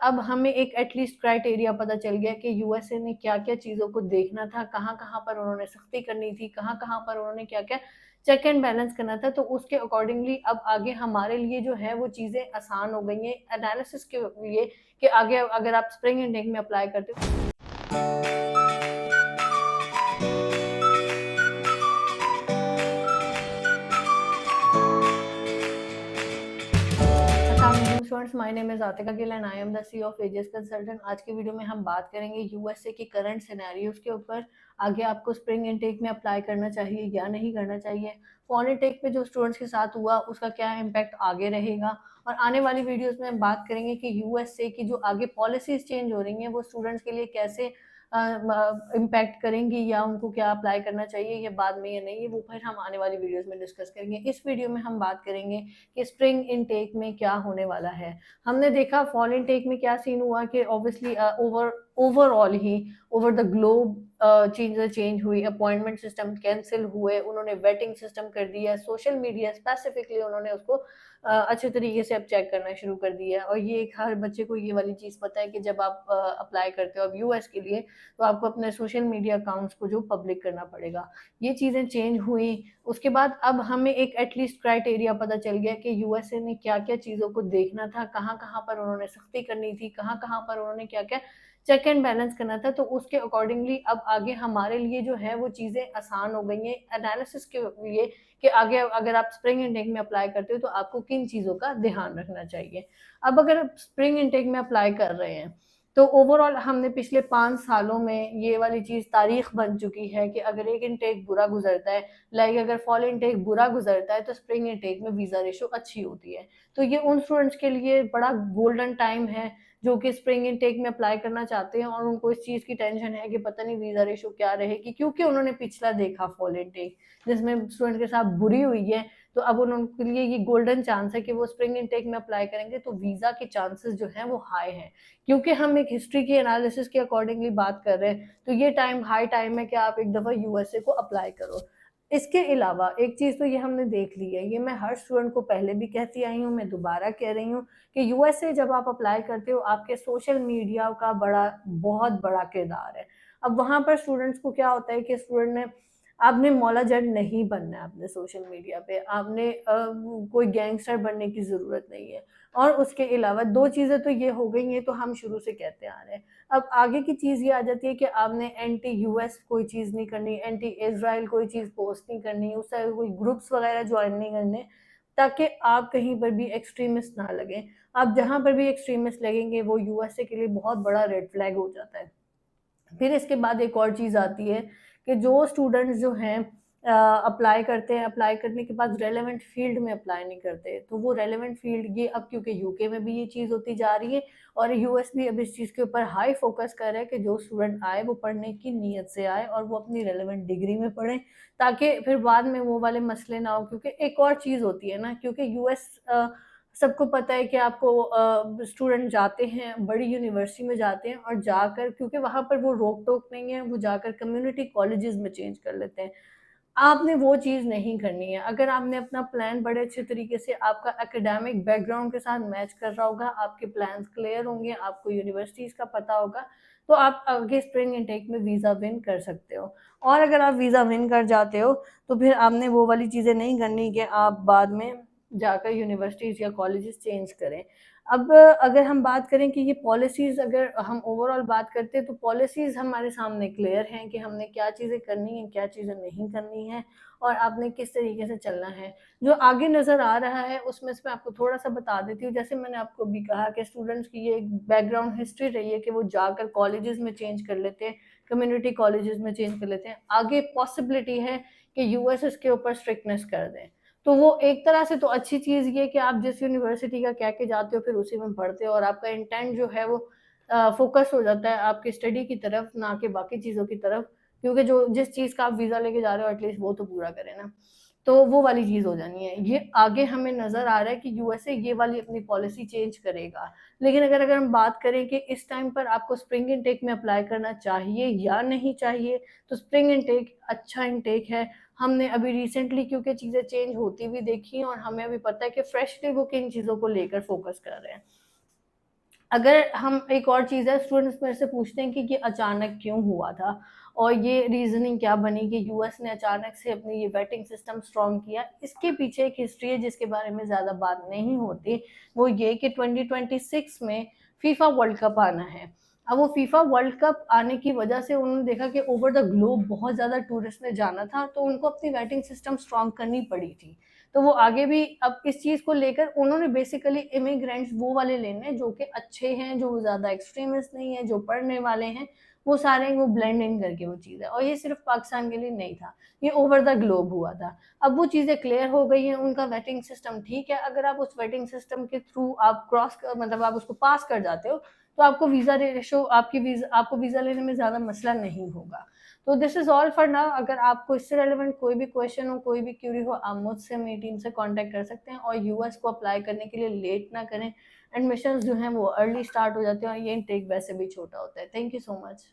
अब हमें एक एटलीस्ट क्राइटेरिया पता चल गया कि यूएसए ने क्या-क्या चीज़ों को देखना था, कहाँ-कहाँ पर उन्होंने सख्ती करनी थी, कहाँ-कहाँ पर उन्होंने क्या-क्या चेक एंड बैलेंस करना था। तो उसके अकॉर्डिंगली अब आगे हमारे लिए जो है वो चीज़ें आसान हो गई हैं एनालिसिस के लिए कि आगे अगर आप स्प्रिंग इंटेक में अप्लाई करते हो। अस्सलाम students, my name is Atika Gill and I am the sea of ages consultant. आज की वीडियो में हम बात करेंगे यूएसए की करंट सिनेरियोज के ऊपर। आगे आपको स्प्रिंग इनटेक में अप्लाई करना चाहिए या नहीं करना चाहिए, फॉल इनटेक में जो स्टूडेंट्स के साथ हुआ उसका क्या इम्पैक्ट आगे रहेगा, और आने वाली वीडियोस में हम बात करेंगे कि यूएसए की जो आगे पॉलिसीज चेंज हो रही हैं वो स्टूडेंट्स के लिए कैसे इम्पैक्ट करेंगी, या उनको क्या अप्लाई करना चाहिए या बाद में या नहीं, वो फिर हम आने वाली वीडियोस में डिस्कस करेंगे। इस वीडियो में हम बात करेंगे कि स्प्रिंग इनटेक में क्या होने वाला है। हमने देखा फॉल इनटेक में क्या सीन हुआ कि obviously overall he over the globe चीज़ें चेंज हुई, अपॉइंटमेंट सिस्टम कैंसिल हुए, उन्होंने वेटिंग सिस्टम कर दिया, सोशल मीडिया स्पेसिफिकली उन्होंने उसको अच्छे तरीके से अब चेक करना शुरू कर दिया है। और ये एक हर बच्चे को ये वाली चीज़ पता है कि जब आप अप्लाई करते हो अब यूएस के लिए, तो आपको अपने सोशल मीडिया अकाउंट्स को जो पब्लिक करना पड़ेगा। ये चीज़ें चेंज हुई। उसके बाद अब हमें एक एटलीस्ट क्राइटेरिया पता चल गया कि यूएसए ने क्या-क्या चीज़ों को देखना था, कहाँ-कहाँ पर उन्होंने सख्ती करनी थी, कहाँ-कहाँ पर उन्होंने क्या-क्या चेक एंड बैलेंस करना था। तो उसके अकॉर्डिंगली अब आगे हमारे लिए जो है वो चीज़ें आसान हो गई हैं एनालिसिस के लिए कि आगे अगर आप स्प्रिंग इनटेक में अप्लाई करते हो तो आपको किन चीज़ों का ध्यान रखना चाहिए। अब अगर आप स्प्रिंग इनटेक में अप्लाई कर रहे हैं, तो ओवरऑल हमने पिछले 5 सालों में ये वाली चीज़ तारीख बन चुकी है कि अगर एक इनटेक बुरा गुज़रता है, लाइक अगर फॉल इनटेक बुरा गुजरता है तो स्प्रिंग इनटेक में वीज़ा रेशो अच्छी होती है। तो ये उन स्टूडेंट्स के लिए बड़ा गोल्डन टाइम है जो कि स्प्रिंग इनटेक में अप्लाई करना चाहते हैं और उनको इस चीज़ की टेंशन है कि पता नहीं वीज़ा रेशो क्या रहेगी, क्योंकि उन्होंने पिछला देखा फॉल इनटेक जिसमें स्टूडेंट के साथ बुरी हुई है। तो अब उनके लिए ये गोल्डन चांस है कि वो स्प्रिंग इनटेक में अप्लाई करेंगे तो वीज़ा के चांसेस जो हैं वो हाई हैं। क्योंकि हम एक हिस्ट्री की एनालिसिस के अकॉर्डिंगली बात कर रहे हैं, तो ये हाई टाइम है कि आप एक दफ़ा यूएसए को अप्लाई करो। इसके अलावा एक चीज़ तो ये हमने देख ली है, ये मैं हर स्टूडेंट को पहले भी कहती आई हूँ, मैं दोबारा कह रही हूँ कि यूएसए जब आप अप्लाई करते हो, आपके सोशल मीडिया का बहुत बड़ा किरदार है। अब वहाँ पर स्टूडेंट्स को क्या होता है कि स्टूडेंट ने आपने मौला जट नहीं बनना है अपने सोशल मीडिया पे, आपने कोई गैंगस्टर बनने की ज़रूरत नहीं है। और उसके अलावा 2 चीज़ें तो ये हो गई हैं, तो हम शुरू से कहते आ रहे हैं। अब आगे की चीज़ ये आ जाती है कि आपने एंटी यूएस कोई चीज़ नहीं करनी, एंटी इज़राइल कोई चीज़ पोस्ट नहीं करनी, उस तरह कोई ग्रुप्स वगैरह जॉइन नहीं करने, ताकि आप कहीं पर भी एक्सट्रीमिस्ट ना लगें। आप जहाँ पर भी एक्सट्रीमिस्ट लगेंगे वो यूएसए के लिए बहुत बड़ा रेड फ्लैग हो जाता है। फिर इसके बाद एक और चीज़ आती है कि जो स्टूडेंट्स जो हैं अप्लाई करते हैं, अप्लाई करने के बाद रेलेवेंट फील्ड में अप्लाई नहीं करते, तो वो रेलेवेंट फील्ड ये अब क्योंकि यूके में भी ये चीज़ होती जा रही है और यूएस भी अब इस चीज़ के ऊपर हाई फोकस कर रहा है कि जो स्टूडेंट आए वो पढ़ने की नीयत से आए और वो अपनी रेलेवेंट डिग्री में पढ़ें, ताकि फिर बाद में वो वाले मसले ना हो। क्योंकि एक और चीज़ होती है ना, क्योंकि यूएस सबको पता है कि आपको स्टूडेंट जाते हैं, बड़ी यूनिवर्सिटी में जाते हैं और जाकर, क्योंकि वहाँ पर वो रोक-टोक नहीं है, वो जाकर कम्युनिटी कॉलेजेस में चेंज कर लेते हैं। आपने वो चीज़ नहीं करनी है। अगर आपने अपना प्लान बड़े अच्छे तरीके से आपका एकेडमिक बैकग्राउंड के साथ मैच कर रहा होगा, आपके प्लान्स क्लियर होंगे, आपको यूनिवर्सिटीज़ का पता होगा, तो आप आगे स्प्रिंग इनटेक में वीज़ा विन कर सकते हो। और अगर आप वीज़ा विन कर जाते हो, तो फिर आपने वो वाली चीज़ें नहीं करनी कि आप बाद में जाकर यूनिवर्सिटीज़ या कॉलेजेस चेंज करें। अब अगर हम बात करें कि ये पॉलिसीज़, अगर हम ओवरऑल बात करते हैं तो पॉलिसीज़ हमारे सामने क्लियर हैं कि हमने क्या चीज़ें करनी है, क्या चीज़ें नहीं करनी है और आपने किस तरीके से चलना है। जो आगे नज़र आ रहा है उसमें से मैं आपको थोड़ा-सा बता देती हूँ। जैसे मैंने आपको अभी कहा कि स्टूडेंट्स की ये एक बैकग्राउंड हिस्ट्री रही है कि वो जाकर कॉलेजेस में चेंज कर लेते हैं, कम्युनिटी कॉलेजेस में चेंज कर लेते हैं। आगे पॉसिबिलिटी है कि यूएस इसके ऊपर स्ट्रिक्टनेस कर दें। तो वो एक तरह से तो अच्छी चीज़ ये है कि आप जिस यूनिवर्सिटी का कह के जाते हो फिर उसी में पढ़ते हो और आपका इंटेंट जो है वो फ़ोकस हो जाता है आपकी स्टडी की तरफ, ना कि बाकी चीज़ों की तरफ। क्योंकि जो जिस चीज़ का आप वीज़ा लेके जा रहे हो एटलीस्ट वो तो पूरा करें ना। तो वो वाली चीज़ हो जानी है। ये आगे हमें नज़र आ रहा है कि यूएसए ये वाली अपनी पॉलिसी चेंज करेगा। लेकिन अगर हम बात करें कि इस टाइम पर आपको स्प्रिंग इनटेक में अप्लाई करना चाहिए या नहीं चाहिए, तो स्प्रिंग इनटेक अच्छा इनटेक है। हमने अभी रिसेंटली क्योंकि चीज़ें चेंज होती हुई देखी हैं और हमें अभी पता है कि फ्रेशली वो किन चीज़ों को लेकर फोकस कर रहे हैं। अगर हम एक और चीज़ है, स्टूडेंट्स मेरे से पूछते हैं कि ये अचानक क्यों हुआ था और ये रीजनिंग क्या बनी कि यूएस ने अचानक से अपनी ये वेटिंग सिस्टम स्ट्रॉन्ग किया। इसके पीछे एक हिस्ट्री है जिसके बारे में ज़्यादा बात नहीं होती, वो ये कि 2026 में फीफा वर्ल्ड कप आना है। अब वो फीफा वर्ल्ड कप आने की वजह से उन्होंने देखा कि ओवर द ग्लोब बहुत ज़्यादा टूरिस्ट ने जाना था, तो उनको अपनी वेटिंग सिस्टम स्ट्रॉन्ग करनी पड़ी थी। तो वो आगे भी अब इस चीज़ को लेकर उन्होंने बेसिकली इमिग्रेंट्स वो वाले लेने जो कि अच्छे हैं, जो ज़्यादा एक्सट्रीमिस्ट नहीं है, जो पढ़ने वाले हैं, वो सारे वो ब्लेंड इन करके वो चीज़ है। और ये सिर्फ पाकिस्तान के लिए नहीं था, ये ओवर द ग्लोब हुआ था। अब वो चीज़ें क्लियर हो गई हैं, उनका वेटिंग सिस्टम ठीक है। अगर आप उस वेटिंग सिस्टम के थ्रू आप मतलब आप उसको पास कर जाते हो, तो आपको वीज़ा रेशो आपको वीज़ा लेने में ज़्यादा मसला नहीं होगा। तो this is all for now. अगर आपको इससे रेलिवेंट कोई भी क्वेश्चन हो, कोई भी क्यूरी हो, आप मुझसे मेरी टीम से कांटेक्ट कर सकते हैं। और यूएस को अप्लाई करने के लिए लेट ना करें, एडमिशन्स जो हैं वो अर्ली स्टार्ट हो जाते हैं और ये इनटेक वैसे भी छोटा होता है। Thank you so much.